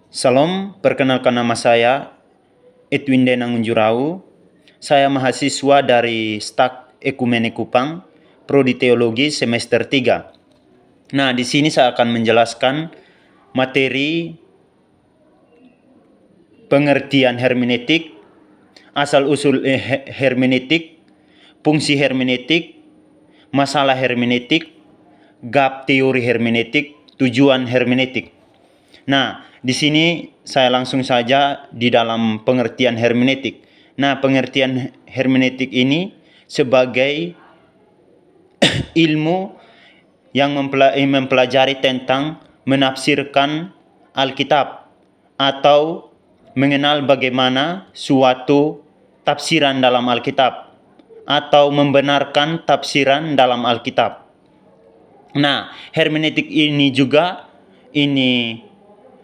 Salam, perkenalkan nama saya Edwin Denang Unjurau. Saya mahasiswa dari Stak Ekumene Kupang, Prodi Teologi semester 3. Nah, di sini saya akan menjelaskan materi pengertian hermeneutik, asal-usul hermeneutik, fungsi hermeneutik, masalah hermeneutik, gap teori hermeneutik, tujuan hermeneutik. Nah, di sini saya langsung saja di dalam pengertian hermeneutik. Nah, pengertian hermeneutik ini sebagai ilmu yang mempelajari tentang menafsirkan Alkitab atau mengenal bagaimana suatu tafsiran dalam Alkitab atau membenarkan tafsiran dalam Alkitab. Nah, hermeneutik ini juga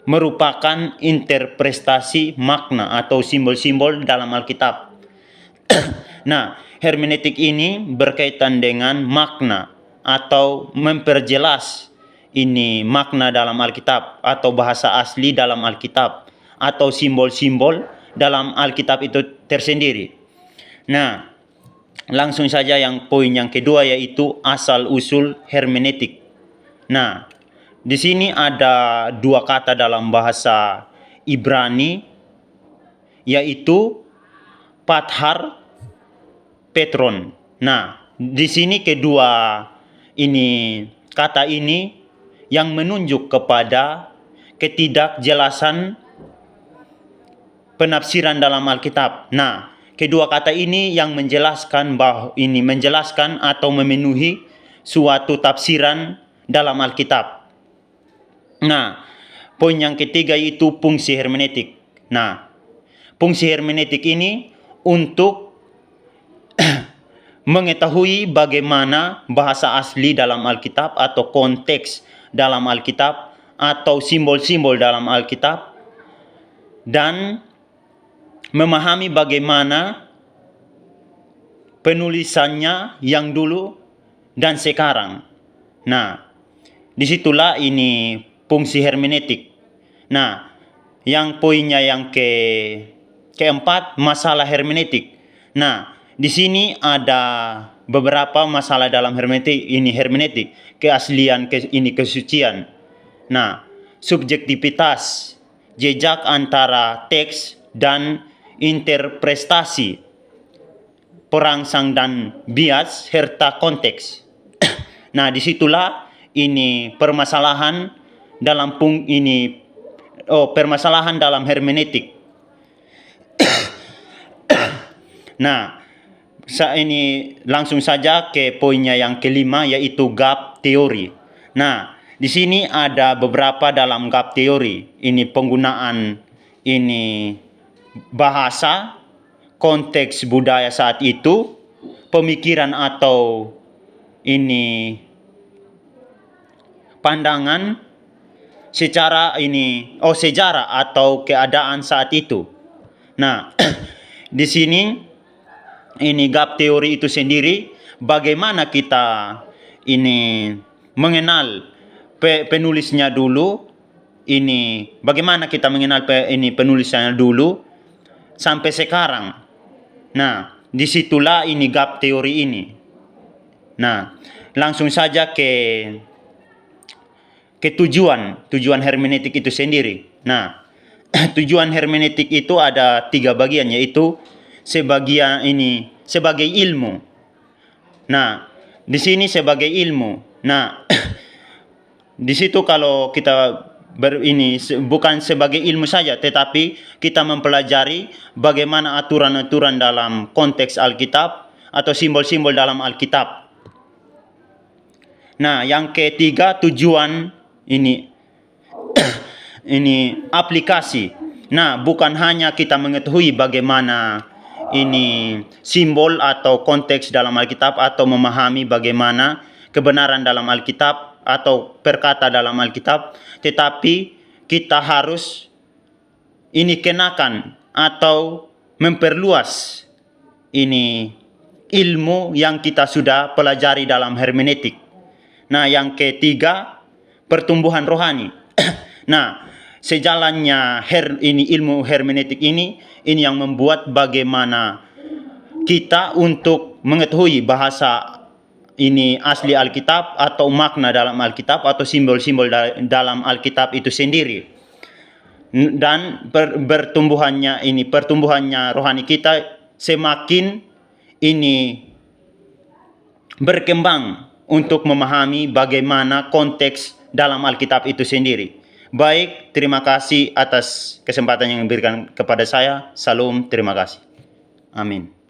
merupakan interpretasi makna atau simbol-simbol dalam Alkitab. Nah, hermeneutik ini berkaitan dengan makna atau memperjelas makna dalam Alkitab atau bahasa asli dalam Alkitab atau simbol-simbol dalam Alkitab itu tersendiri. Nah, langsung saja yang poin yang kedua yaitu asal-usul hermeneutik. Nah, di sini ada dua kata dalam bahasa Ibrani yaitu pathar, petron. Nah, di sini kedua kata ini yang menunjuk kepada ketidakjelasan penafsiran dalam Alkitab. Nah, kedua kata ini yang menjelaskan menjelaskan atau memenuhi suatu tafsiran dalam Alkitab. Nah, poin yang ketiga itu fungsi hermeneutik. Nah, fungsi hermeneutik ini untuk mengetahui bagaimana bahasa asli dalam Alkitab atau konteks dalam Alkitab atau simbol-simbol dalam Alkitab dan memahami bagaimana penulisannya yang dulu dan sekarang. Nah, disitulah fungsi hermeneutik. Nah, yang poinnya yang keempat, masalah hermeneutik. Nah, di sini ada beberapa masalah dalam hermeneutik, keaslian, kesucian. Nah, subjektivitas, jejak antara teks dan interpretasi, perangsang dan bias serta konteks. Nah, disitulah permasalahan dalam permasalahan dalam hermeneutik. Nah, langsung saja ke poinnya yang kelima yaitu gap teori. Nah, di sini ada beberapa dalam gap teori. Ini penggunaan bahasa, konteks budaya saat itu, pemikiran atau pandangan sejarah atau keadaan saat itu. Nah, di sini gap teori itu sendiri bagaimana kita mengenal penulisnya dulu, bagaimana kita mengenal penulisnya dulu sampai sekarang. Nah, disitulah gap teori ini. Nah, langsung saja ke tujuan hermeneutik itu sendiri. Nah, tujuan hermeneutik itu ada 3 bagian, yaitu sebagai ilmu. Nah, di sini sebagai ilmu. Nah, di situ kalau kita bukan sebagai ilmu saja, tetapi kita mempelajari bagaimana aturan-aturan dalam konteks Alkitab atau simbol-simbol dalam Alkitab. Nah, yang ketiga tujuan aplikasi. Nah, bukan hanya kita mengetahui bagaimana simbol atau konteks dalam Alkitab atau memahami bagaimana kebenaran dalam Alkitab atau perkata dalam Alkitab, tetapi kita harus kenakan atau memperluas ilmu yang kita sudah pelajari dalam hermeneutik. Nah, yang ketiga pertumbuhan rohani. Nah, sejalannya ini ilmu hermeneutik ini yang membuat bagaimana kita untuk mengetahui bahasa ini asli Alkitab atau makna dalam Alkitab atau simbol-simbol dalam Alkitab itu sendiri. Dan pertumbuhannya rohani kita semakin ini berkembang untuk memahami bagaimana konteks dalam Alkitab itu sendiri. Baik, terima kasih atas kesempatan yang diberikan kepada saya. Salam, terima kasih. Amin.